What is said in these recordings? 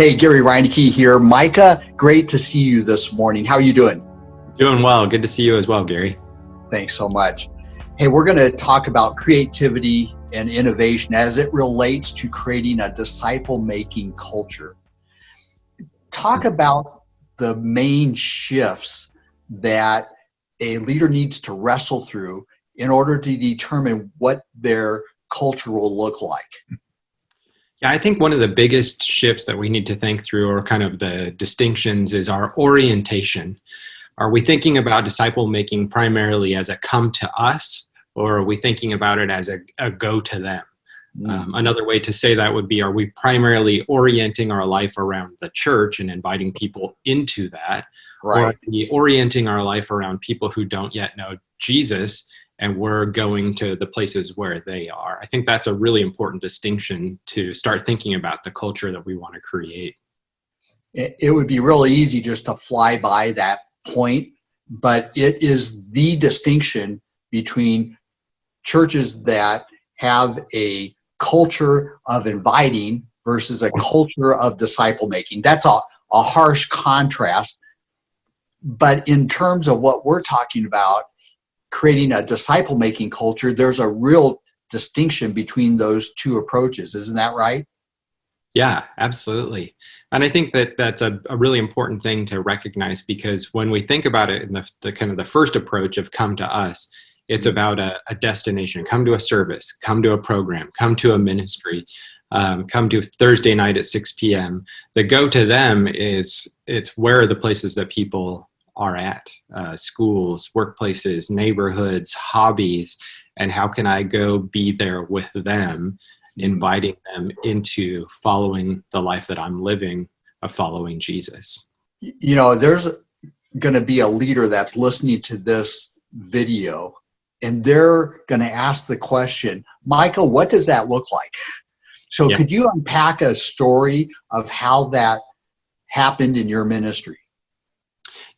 Hey, Gary Reineke here. Micah, great to see you this morning. How are you doing? Doing well. Good to see you as well, Gary. Thanks so much. Hey, we're going to talk about creativity and innovation as it relates to creating a disciple-making culture. Talk about the main shifts that a leader needs to wrestle through in order to determine what their culture will look like. Yeah, I think one of the biggest shifts that we need to think through, or kind of the distinctions, is our orientation. Are we thinking about disciple making primarily as a come to us, or are we thinking about it as a go to them? Another way to say that would be, are we primarily orienting our life around the church and inviting people into that? Right. Or are we orienting our life around people who don't yet know Jesus, and we're going to the places where they are? I think that's a really important distinction to start thinking about the culture that we want to create. It would be really easy just to fly by that point, but it is the distinction between churches that have a culture of inviting versus a culture of disciple making. That's a harsh contrast. But in terms of what we're talking about, creating a disciple-making culture, there's a real distinction between those two approaches. Isn't that right? Yeah, absolutely. And I think that that's a really important thing to recognize, because when we think about it in the kind of the first approach of come to us, it's about a destination. Come to a service, come to a program, come to a ministry, come to Thursday night at 6 p.m. The go to them it's where are the places that people are at, schools, workplaces, neighborhoods, hobbies, and how can I go be there with them, inviting them into following the life that I'm living of following Jesus. You know, there's going to be a leader that's listening to this video, and they're going to ask the question, Michael, what does that look like? So Could you unpack a story of how that happened in your ministry?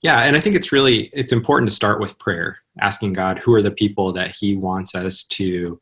Yeah, and I think it's important to start with prayer, asking God who are the people that he wants us to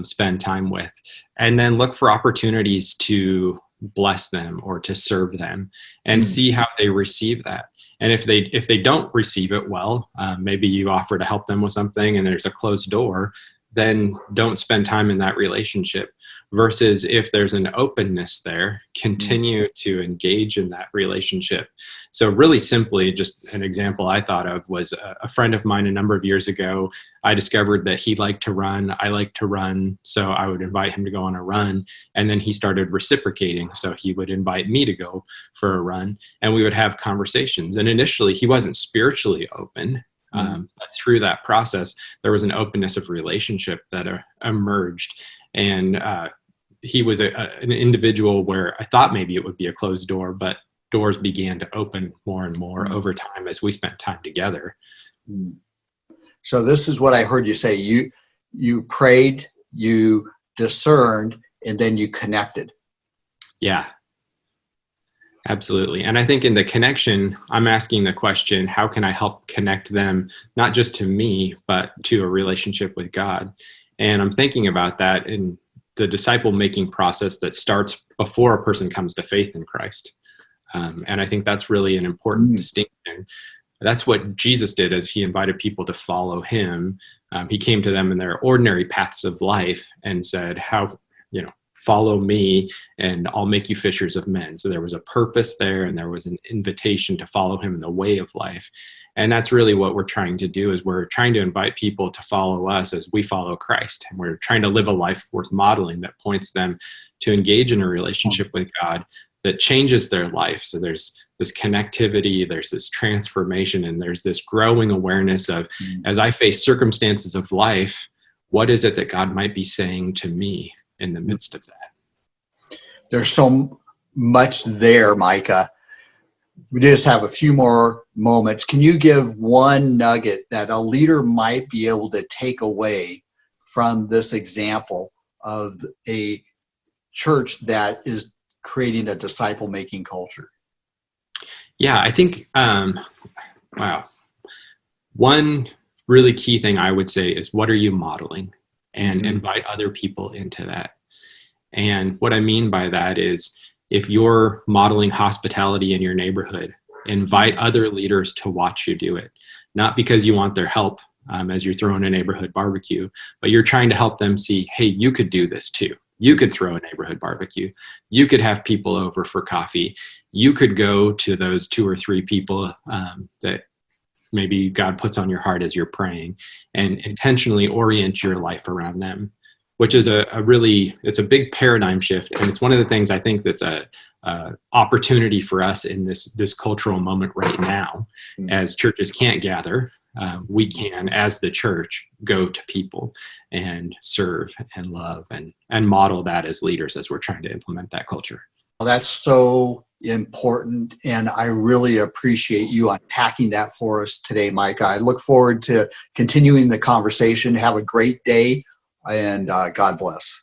spend time with, and then look for opportunities to bless them or to serve them and see how they receive that. And if they don't receive it well, maybe you offer to help them with something and there's a closed door, then don't spend time in that relationship. Versus if there's an openness there, continue to engage in that relationship. So really simply, just an example I thought of was a friend of mine a number of years ago. I discovered that he liked to run. I like to run. So I would invite him to go on a run. And then he started reciprocating. So he would invite me to go for a run and we would have conversations. And initially he wasn't spiritually open. But through that process, there was an openness of relationship that emerged. And he was an individual where I thought maybe it would be a closed door, but doors began to open more and more over time as we spent time together. So this is what I heard you say. You prayed, you discerned, and then you connected. Yeah. Absolutely. And I think in the connection, I'm asking the question, how can I help connect them, not just to me, but to a relationship with God? And I'm thinking about that in the disciple-making process that starts before a person comes to faith in Christ. And I think that's really an important distinction. That's what Jesus did as he invited people to follow him. He came to them in their ordinary paths of life and said, follow me and I'll make you fishers of men. So there was a purpose there and there was an invitation to follow him in the way of life. And that's really what we're trying to do, is we're trying to invite people to follow us as we follow Christ. And we're trying to live a life worth modeling that points them to engage in a relationship with God that changes their life. So there's this connectivity, there's this transformation, and there's this growing awareness of, as I face circumstances of life, what is it that God might be saying to me in the midst of that? There's so much there, Micah. We just have a few more moments. Can you give one nugget that a leader might be able to take away from this example of a church that is creating a disciple-making culture? Yeah, I think, one really key thing I would say is, what are you modeling? And invite other people into that. And what I mean by that is, If you're modeling hospitality in your neighborhood, invite other leaders to watch you do it, not because you want their help as you're throwing a neighborhood barbecue, but you're trying to help them see, hey, you could do this too. You could throw a neighborhood barbecue. You could have people over for coffee. You could go to those 2 or 3 people that maybe God puts on your heart as you're praying, and intentionally orient your life around them, which is it's a big paradigm shift. And it's one of the things I think that's a opportunity for us in this cultural moment right now. As churches can't gather, we can, as the church, go to people and serve and love and model that as leaders as we're trying to implement that culture. Well, that's so important, and I really appreciate you unpacking that for us today, Mike. I look forward to continuing the conversation. Have a great day, and God bless.